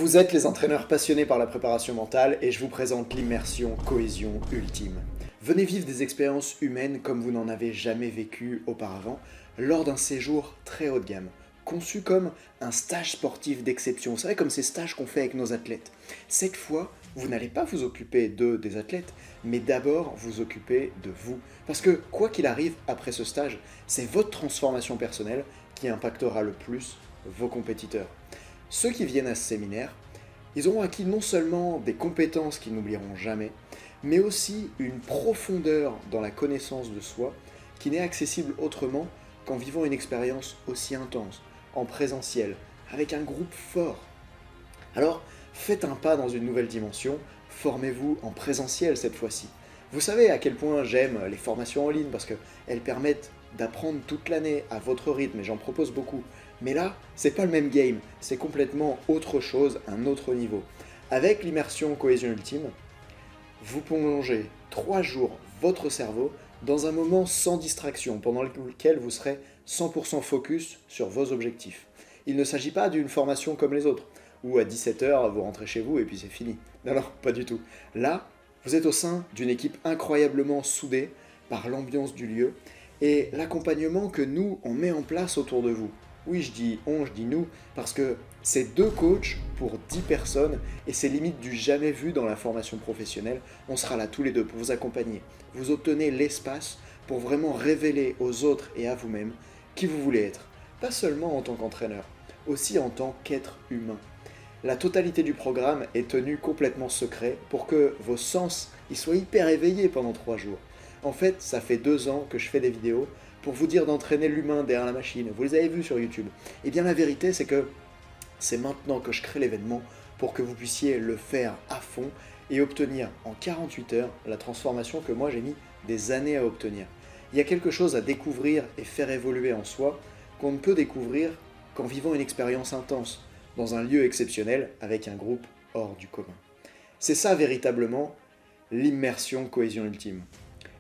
Vous êtes les entraîneurs passionnés par la préparation mentale et je vous présente l'immersion cohésion ultime. Venez vivre des expériences humaines comme vous n'en avez jamais vécu auparavant lors d'un séjour très haut de gamme, conçu comme un stage sportif d'exception. Vous savez, comme ces stages qu'on fait avec nos athlètes. Cette fois, vous n'allez pas vous occuper des athlètes, mais d'abord vous occuper de vous. Parce que quoi qu'il arrive après ce stage, c'est votre transformation personnelle qui impactera le plus vos compétiteurs. Ceux qui viennent à ce séminaire, ils auront acquis non seulement des compétences qu'ils n'oublieront jamais, mais aussi une profondeur dans la connaissance de soi qui n'est accessible autrement qu'en vivant une expérience aussi intense, en présentiel, avec un groupe fort. Alors, faites un pas dans une nouvelle dimension, formez-vous en présentiel cette fois-ci. Vous savez à quel point j'aime les formations en ligne parce qu'elles permettent d'apprendre toute l'année à votre rythme et j'en propose beaucoup. Mais là, c'est pas le même game, c'est complètement autre chose, un autre niveau. Avec l'immersion cohésion ultime, vous plongez 3 jours votre cerveau dans un moment sans distraction pendant lequel vous serez 100% focus sur vos objectifs. Il ne s'agit pas d'une formation comme les autres, où à 17h vous rentrez chez vous et puis c'est fini. Non, non, pas du tout. Là, vous êtes au sein d'une équipe incroyablement soudée par l'ambiance du lieu et l'accompagnement que nous, on met en place autour de vous. Oui, je dis on, je dis nous, parce que c'est 2 coachs pour 10 personnes et c'est limite du jamais vu dans la formation professionnelle. On sera là tous les deux pour vous accompagner. Vous obtenez l'espace pour vraiment révéler aux autres et à vous-même qui vous voulez être. Pas seulement en tant qu'entraîneur, aussi en tant qu'être humain. La totalité du programme est tenue complètement secret pour que vos sens y soient hyper éveillés pendant 3 jours. En fait, ça fait 2 ans que je fais des vidéos pour vous dire d'entraîner l'humain derrière la machine. Vous les avez vus sur YouTube. Et bien la vérité, c'est que c'est maintenant que je crée l'événement pour que vous puissiez le faire à fond et obtenir en 48 heures la transformation que moi j'ai mis des années à obtenir. Il y a quelque chose à découvrir et faire évoluer en soi qu'on ne peut découvrir qu'en vivant une expérience intense, dans un lieu exceptionnel avec un groupe hors du commun. C'est ça véritablement l'immersion cohésion ultime.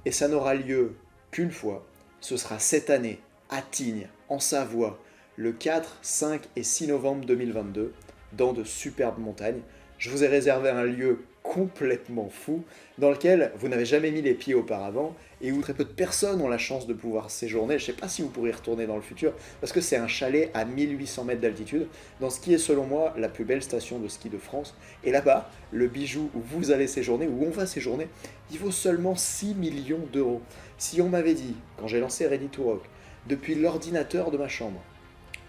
Et ça n'aura lieu qu'une fois, ce sera cette année, à Tignes, en Savoie, le 4, 5 et 6 novembre 2022, dans de superbes montagnes. Je vous ai réservé un lieu complètement fou, dans lequel vous n'avez jamais mis les pieds auparavant, et où très peu de personnes ont la chance de pouvoir séjourner. Je ne sais pas si vous pourrez y retourner dans le futur, parce que c'est un chalet à 1800 mètres d'altitude, dans ce qui est selon moi la plus belle station de ski de France. Et là-bas, le bijou où vous allez séjourner, où on va séjourner, il vaut seulement 6 millions d'euros. Si on m'avait dit, quand j'ai lancé Ready to Rock, depuis l'ordinateur de ma chambre,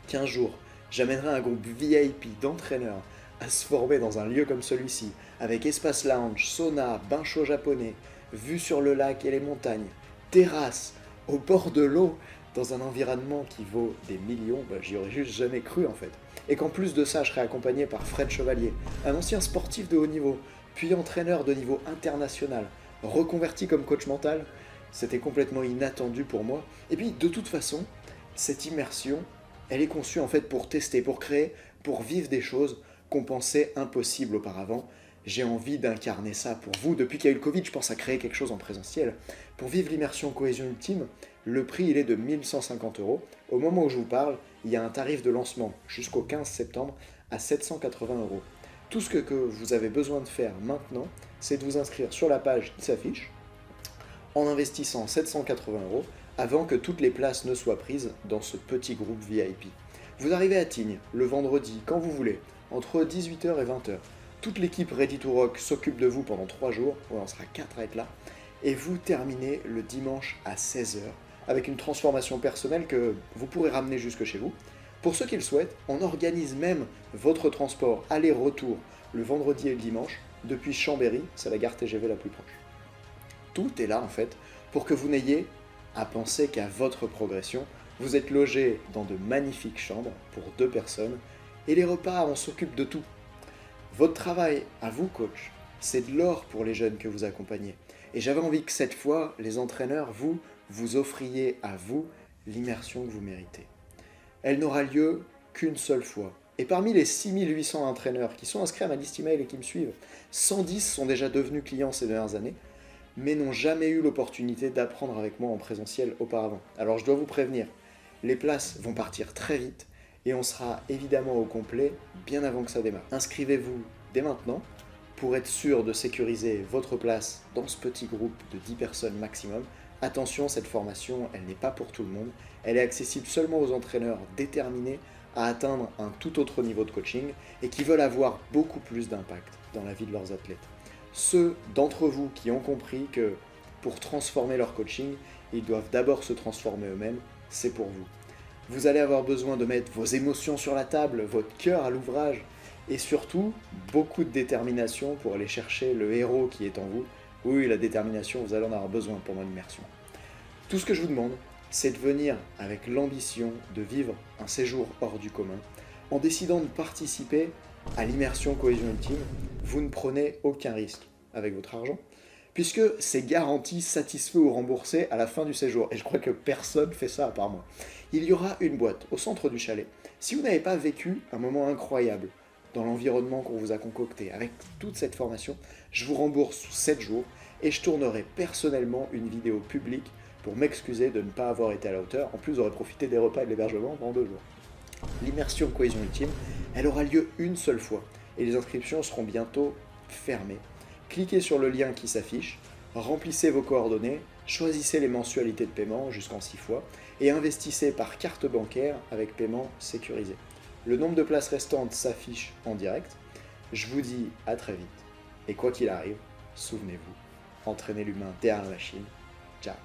qu'un jour, j'amènerai un groupe VIP d'entraîneurs à se former dans un lieu comme celui-ci, avec espace lounge, sauna, bain chaud japonais, vue sur le lac et les montagnes, terrasse, au bord de l'eau, dans un environnement qui vaut des millions, j'y aurais juste jamais cru en fait. Et qu'en plus de ça, je serais accompagné par Fred Chevalier, un ancien sportif de haut niveau, puis entraîneur de niveau international, reconverti comme coach mental, c'était complètement inattendu pour moi. Et puis, de toute façon, cette immersion, elle est conçue en fait pour tester, pour créer, pour vivre des choses qu'on pensait impossibles auparavant. J'ai envie d'incarner ça pour vous. Depuis qu'il y a eu le Covid, je pense à créer quelque chose en présentiel. Pour vivre l'immersion cohésion ultime, le prix il est de 1150 euros. Au moment où je vous parle, il y a un tarif de lancement jusqu'au 15 septembre à 780 euros. Tout ce que vous avez besoin de faire maintenant, c'est de vous inscrire sur la page qui s'affiche en investissant 780 euros avant que toutes les places ne soient prises dans ce petit groupe VIP. Vous arrivez à Tignes le vendredi quand vous voulez, entre 18h et 20h. Toute l'équipe Ready to Rock s'occupe de vous pendant 3 jours, on sera 4 à être là, et vous terminez le dimanche à 16h avec une transformation personnelle que vous pourrez ramener jusque chez vous. Pour ceux qui le souhaitent, on organise même votre transport aller-retour le vendredi et le dimanche depuis Chambéry, c'est la gare TGV la plus proche. Tout est là en fait pour que vous n'ayez à penser qu'à votre progression. Vous êtes logé dans de magnifiques chambres pour 2 personnes et les repas, on s'occupe de tout. Votre travail à vous, coach, c'est de l'or pour les jeunes que vous accompagnez. Et j'avais envie que cette fois, les entraîneurs, vous offriez à vous l'immersion que vous méritez. Elle n'aura lieu qu'une seule fois. Et parmi les 6800 entraîneurs qui sont inscrits à ma liste email et qui me suivent, 110 sont déjà devenus clients ces dernières années, mais n'ont jamais eu l'opportunité d'apprendre avec moi en présentiel auparavant. Alors je dois vous prévenir, les places vont partir très vite et on sera évidemment au complet bien avant que ça démarre. Inscrivez-vous dès maintenant pour être sûr de sécuriser votre place dans ce petit groupe de 10 personnes maximum. Attention, cette formation, elle n'est pas pour tout le monde. Elle est accessible seulement aux entraîneurs déterminés à atteindre un tout autre niveau de coaching et qui veulent avoir beaucoup plus d'impact dans la vie de leurs athlètes. Ceux d'entre vous qui ont compris que pour transformer leur coaching, ils doivent d'abord se transformer eux-mêmes, c'est pour vous. Vous allez avoir besoin de mettre vos émotions sur la table, votre cœur à l'ouvrage, et surtout, beaucoup de détermination pour aller chercher le héros qui est en vous. Oui, la détermination, vous allez en avoir besoin pendant l'immersion. Tout ce que je vous demande, c'est de venir avec l'ambition de vivre un séjour hors du commun. En décidant de participer à l'immersion Cohésion Ultime, vous ne prenez aucun risque avec votre argent, puisque c'est garanti, satisfait ou remboursé à la fin du séjour. Et je crois que personne fait ça à part moi. Il y aura une boîte au centre du chalet. Si vous n'avez pas vécu un moment incroyable dans l'environnement qu'on vous a concocté, avec toute cette formation, je vous rembourse sous 7 jours et je tournerai personnellement une vidéo publique pour m'excuser de ne pas avoir été à la hauteur. En plus, j'aurais profité des repas et de l'hébergement pendant 2 jours. L'immersion Cohésion Ultime, elle aura lieu une seule fois et les inscriptions seront bientôt fermées. Cliquez sur le lien qui s'affiche, remplissez vos coordonnées, choisissez les mensualités de paiement jusqu'en 6 fois et investissez par carte bancaire avec paiement sécurisé. Le nombre de places restantes s'affiche en direct. Je vous dis à très vite. Et quoi qu'il arrive, souvenez-vous, entraînez l'humain derrière la machine. Ciao.